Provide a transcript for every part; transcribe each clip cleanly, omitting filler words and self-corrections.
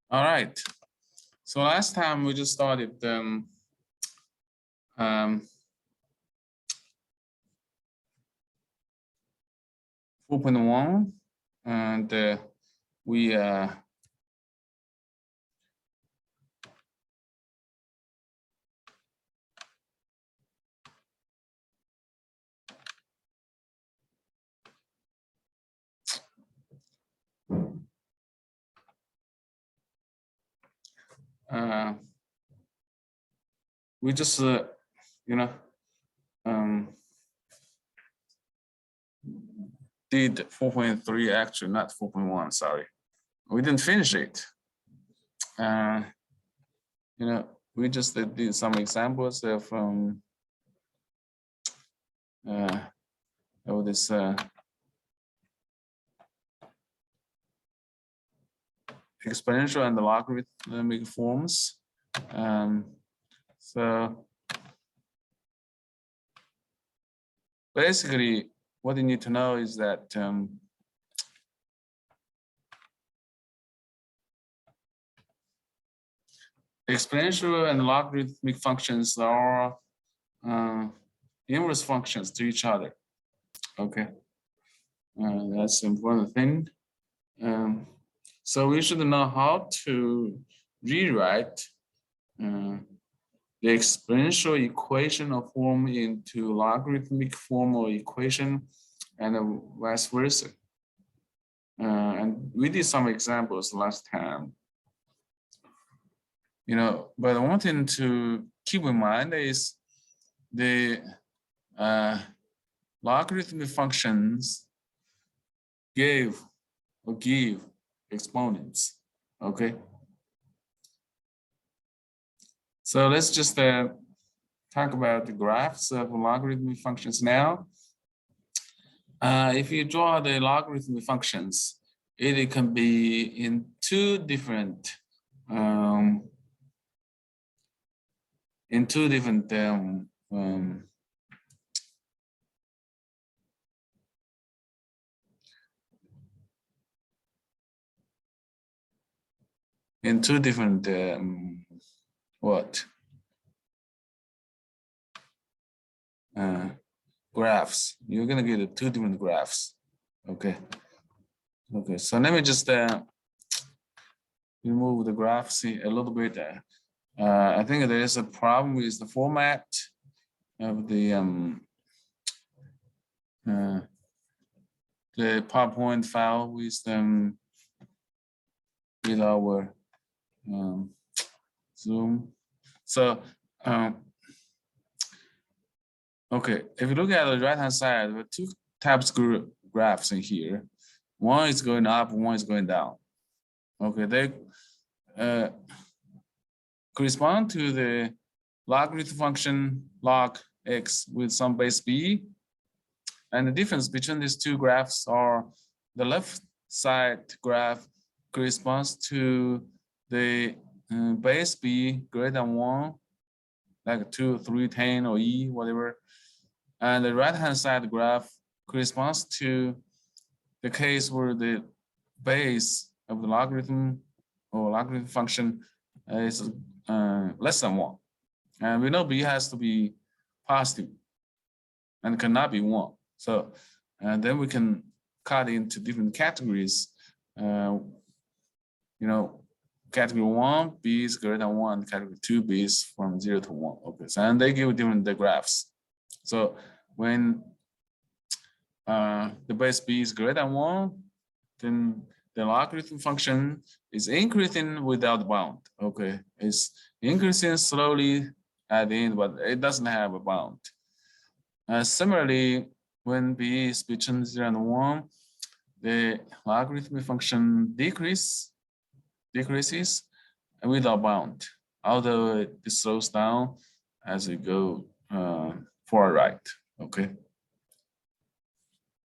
All right. So last time we just started 4.1, and we just did 4.3, actually not 4.1, sorry, we didn't finish it. We just did some examples of this exponential and logarithmic forms. So basically, what you need to know is that exponential and logarithmic functions are inverse functions to each other. Okay, that's an important thing. So we should know how to rewrite the exponential equation of form into logarithmic form or equation, and vice versa. And we did some examples last time. But one thing to keep in mind is the logarithmic functions give exponents. Okay. So let's just talk about the graphs of logarithmic functions now. If you draw the logarithmic functions, it can be in two different graphs. You're gonna get two different graphs. Okay. So let me just remove the graphs a little bit. I think there is a problem with the format of the PowerPoint file with our Zoom. So okay, if you look at the right hand side, there are two types of graphs in here. One is going up, one is going down. Okay, they correspond to the logarithm function log x with some base b. And the difference between these two graphs are the left side graph corresponds to the base b greater than 1, like 2, 3, 10, or e, whatever. And the right-hand side graph corresponds to the case where the base of the logarithm or logarithm function is less than 1. And we know b has to be positive and cannot be 1. So then we can cut into different categories. Category 1, b is greater than 1. Category 2, b is from 0 to 1. Okay, so and they give different graphs. So when the base b is greater than 1, then the logarithm function is increasing without bound. Okay, it's increasing slowly at the end, but it doesn't have a bound. Similarly, when b is between 0 and 1, the logarithmic function decreases without bound, although it slows down as you go forward right. Okay.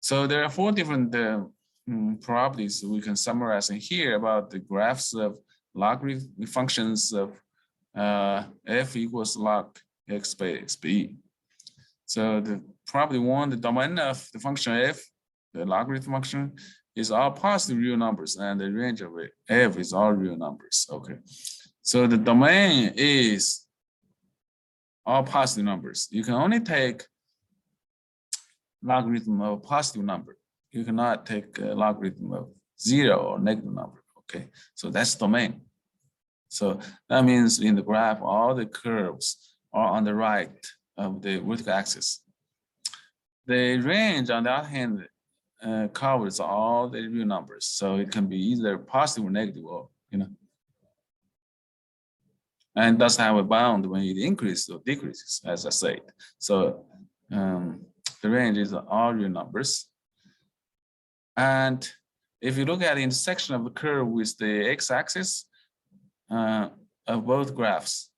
So there are 4 different properties we can summarize in here about the graphs of logarithmic functions of f equals log x by xb. So the property 1, the domain of the function f, the logarithm function, is all positive real numbers, and the range of f is all real numbers. Okay, so the domain is all positive numbers. You can only take logarithm of a positive number. You cannot take a logarithm of 0 or negative number. Okay, so that's domain. So that means in the graph, all the curves are on the right of the vertical axis. The range, on the other hand, covers all the real numbers. So it can be either positive or negative, or, and doesn't have a bound when it increases or decreases, as I said. So the range is all real numbers. And if you look at the intersection of the curve with the x-axis of both graphs,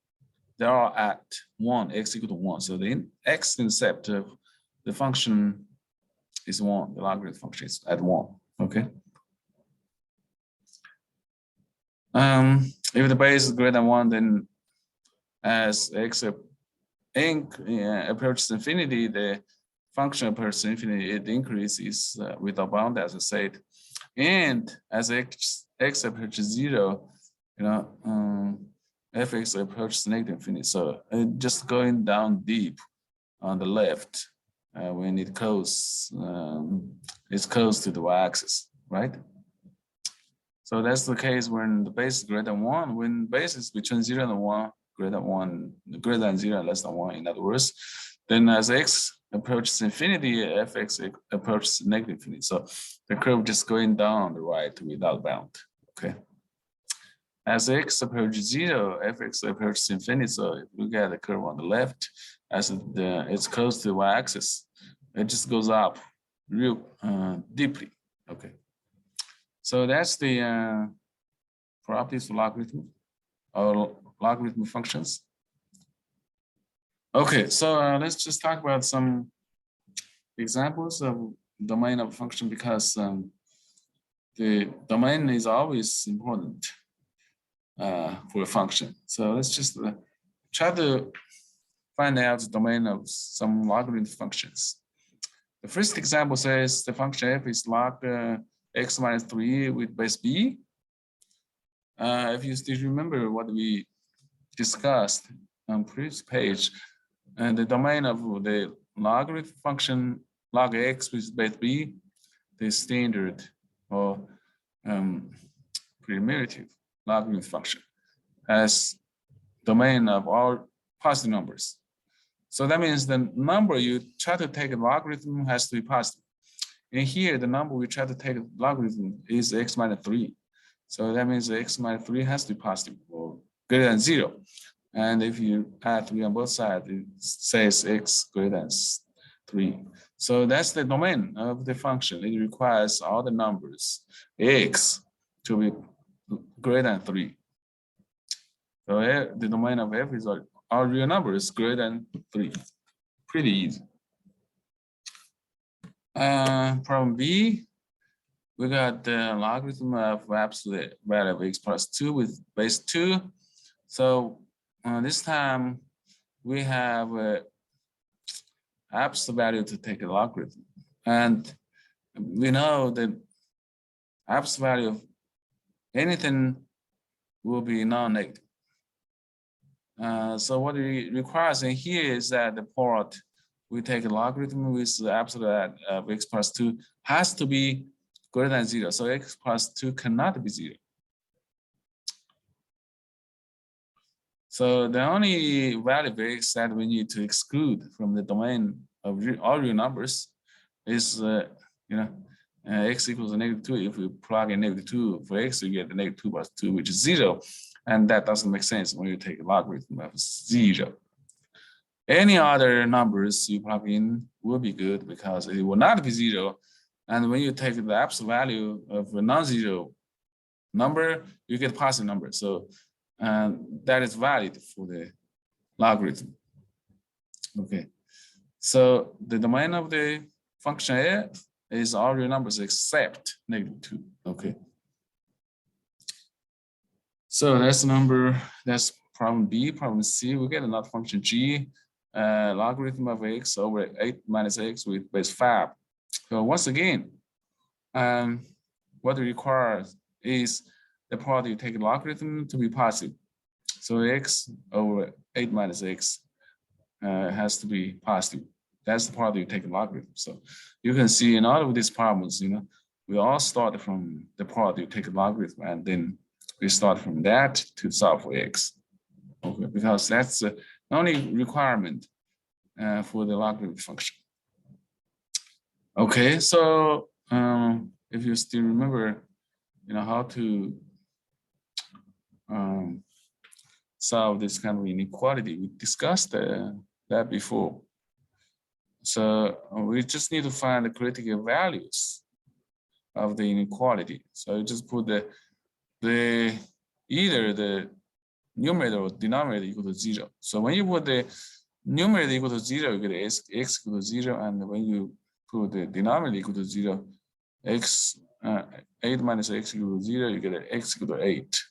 they are at 1, x equal to 1. So the x-intercept of the function is 1, the logarithm function is at 1, okay? If the base is greater than 1, then as x approaches infinity, the function approaches infinity, it increases without bound, as I said. And as x approaches 0, fx approaches negative infinity. So just going down deep on the left when it goes, it's close to the y-axis, right? So that's the case when the base is greater than 1. When base is between 0 and 1, greater than 0 and less than 1, in other words, then as x approaches infinity, fx approaches negative infinity. So the curve just going down on the right without bound, okay? As x approaches 0, fx approaches infinity. So if you look at the curve on the left, as it's close to the y-axis, it just goes up real deeply, okay? So that's the properties of logarithm or logarithm functions. Okay, so let's just talk about some examples of domain of a function, because the domain is always important for a function. So let's just try to find out the domain of some logarithm functions. The first example says the function f is log x minus 3 with base b. If you still remember what we discussed on previous page, and the domain of the logarithm function log x with base b, the standard or primitive logarithm function, has domain of all positive numbers. So that means the number you try to take a logarithm has to be positive. And here, the number we try to take a logarithm is x minus 3. So that means x minus 3 has to be positive or greater than 0. And if you add 3 on both sides, it says x greater than 3. So that's the domain of the function. It requires all the numbers x to be greater than 3. So the domain of f is all real numbers greater than 3. Pretty easy. Problem B, we got the logarithm of absolute value of x plus 2 with base 2. So this time we have an absolute value to take a logarithm. And we know that absolute value of anything will be non-negative. So what it requires in here is that the part we take a logarithm with the absolute of x plus 2 has to be greater than 0. So x plus 2 cannot be 0. So the only value of x that we need to exclude from the domain of all real numbers is, x equals a -2. If we plug in -2 for x, you get the -2 plus 2, which is 0. And that doesn't make sense when you take a logarithm of 0. Any other numbers you plug in will be good because it will not be 0. And when you take the absolute value of a non-zero number, you get positive number. So that is valid for the logarithm. Okay. So the domain of the function f is all real numbers except -2. Okay. So that's that's problem B. Problem C, we get another function g, logarithm of x over 8 minus x with base 5. So once again, what it requires is the part you take logarithm to be positive. So x over 8 minus x has to be positive. That's the part you take logarithm. So you can see in all of these problems, we all start from the part you take logarithm, and then we start from that to solve for x. Okay, because that's the only requirement for the logarithm function. Okay, so if you still remember, how to solve this kind of inequality, we discussed that before. So we just need to find the critical values of the inequality. So you just put either the numerator or denominator equal to 0. So when you put the numerator equal to 0, you get x equal to 0, and when you put the denominator equal to 0, 8 minus x equal to 0, you get x equal to 8.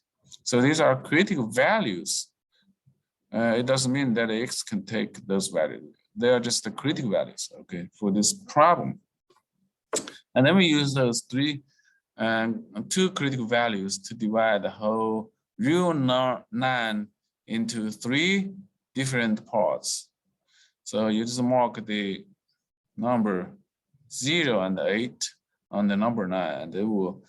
So these are critical values. It doesn't mean that x can take those values. They are just the critical values, okay, for this problem. And then we use those two critical values to divide the whole real 9 into 3 different parts. So you just mark the number 0 and 8 on the number 9, and they will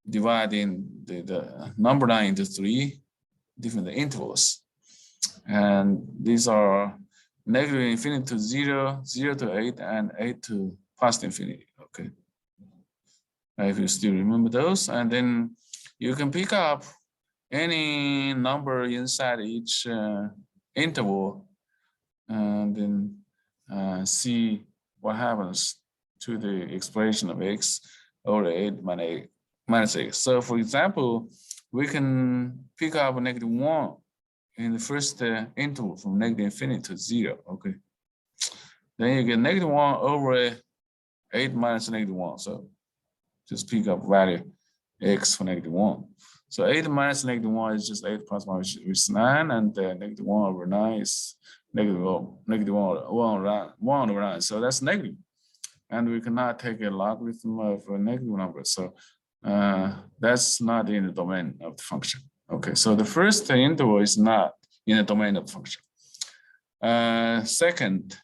divide in the number 9 into 3 different intervals. And these are negative infinity to 0, 0 to 8, and 8 to positive infinity, okay? If you still remember those, and then you can pick up any number inside each interval, and then see what happens to the expression of x over 8 minus x. So for example, we can pick up a -1 in the first interval from negative infinity to 0, okay? Then you get -1 over 8 minus -1. So just pick up value x for -1. So 8 minus -1 is just 8 plus 1, which is 9, and -1 over 9 is -1 over 9. So that's negative. And we cannot take a logarithm of a negative number. So that's not in the domain of the function. Okay, so the first interval is not in the domain of the function. Second,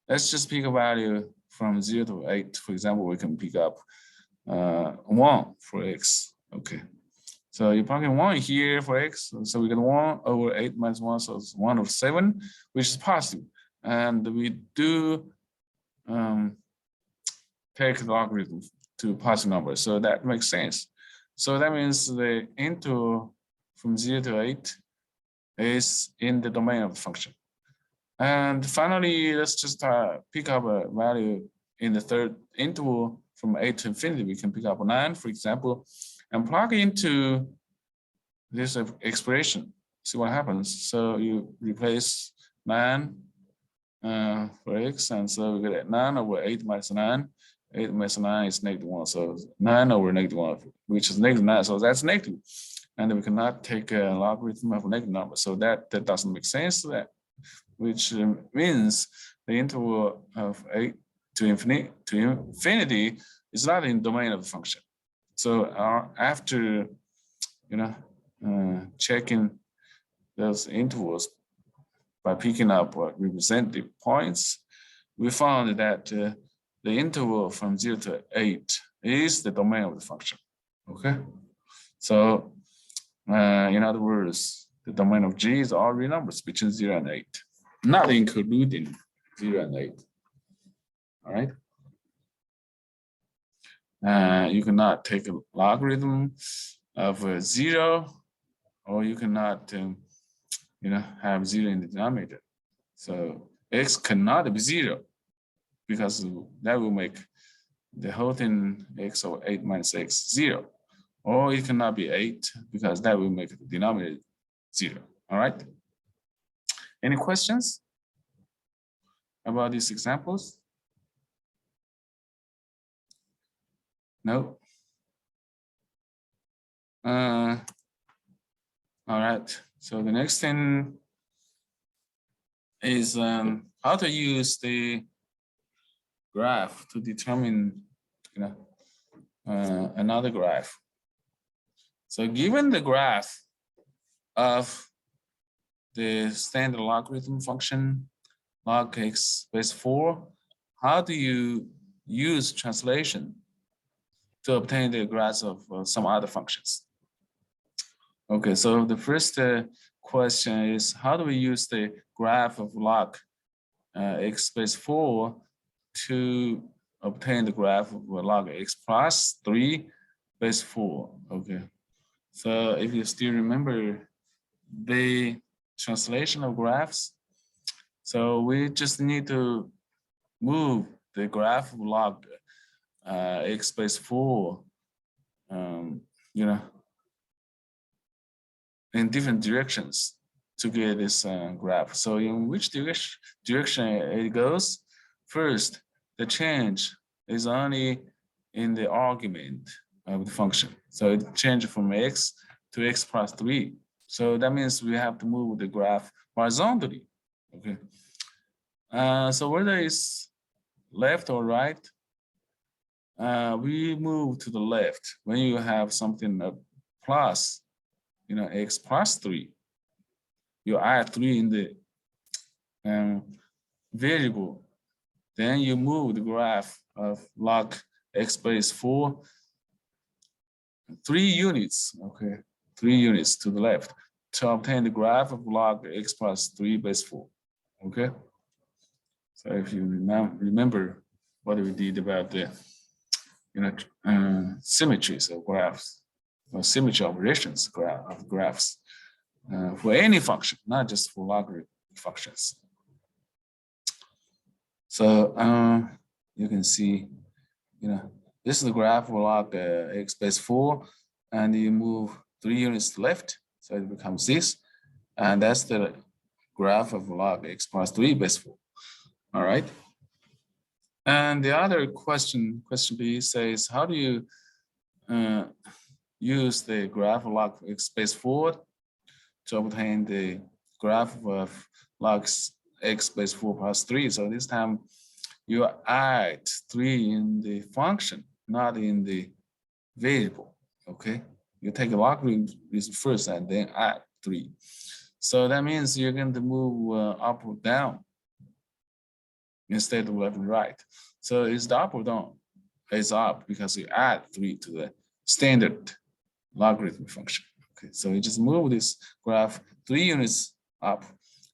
let's just pick a value from 0 to 8. For example, we can pick up 1 for x. Okay, so you plug in 1 here for x, so we get 1 over 8 minus 1, so it's 1 over 7, which is positive. And we do take the logarithm to positive numbers, so that makes sense. So that means the interval from 0 to 8 is in the domain of the function. And finally, let's just pick up a value in the third interval from 8 to infinity. We can pick up a 9, for example, and plug into this expression. See what happens. So you replace 9 for x, and so we get 9 over 8 minus 9. 8 minus 9 is -1, so 9 over -1, which is -9, so that's negative. And we cannot take a logarithm of a negative number, so that doesn't make sense. Which means the interval of 8 to infinity is not in the domain of the function. So after checking those intervals by picking up representative points, we found that the interval from 0 to 8 is the domain of the function. Okay, so in other words, the domain of G is all real numbers between 0 and 8, not including 0 and 8. All right. You cannot take a logarithm of 0, or you cannot, have 0 in the denominator. So x cannot be 0, because that will make the whole thing x over 8 minus x 0. Or it cannot be 8, because that will make the denominator 0. All right. Any questions about these examples? No? All right. So the next thing is how to use the graph to determine, another graph. So given the graph of the standard logarithm function, log x base 4, how do you use translation to obtain the graphs of some other functions? Okay, so the first question is, how do we use the graph of log x base 4 to obtain the graph of log x plus 3 base 4? Okay, so if you still remember the translation of graphs, so we just need to move the graph of log x base 4, you know, in different directions to get this graph. So in which direction it goes? First, the change is only in the argument of the function. So it changed from x to x plus 3. So that means we have to move the graph horizontally. Okay. So whether it's left or right, we move to the left when you have something plus, x plus 3. You add 3 in the variable, then you move the graph of log x base 4 3 units, okay, 3 units to the left to obtain the graph of log x plus 3 base 4, okay? So if you remember what we did about the symmetries of graphs, or symmetry operations of graphs for any function, not just for logarithm functions. So you can see, this is the graph of log x base 4, and you move 3 units left, so it becomes this, and that's the graph of log x plus 3 base 4. All right. And the other question B says, how do you use the graph of log x base 4 to obtain the graph of log x base 4 plus 3? So this time you add 3 in the function, not in the variable, okay? You take a logarithm first and then add 3. So that means you're going to move up or down instead of left and right. So it's the up or down? It's up because you add 3 to the standard logarithm function. Okay, so you just move this graph 3 units up,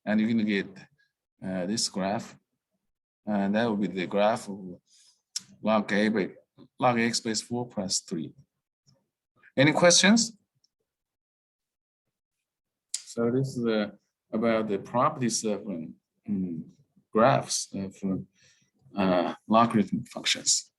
and you're going to get this graph, and that will be the graph of log x base 4 plus 3. Any questions? So this is about the properties of graphs of logarithm functions.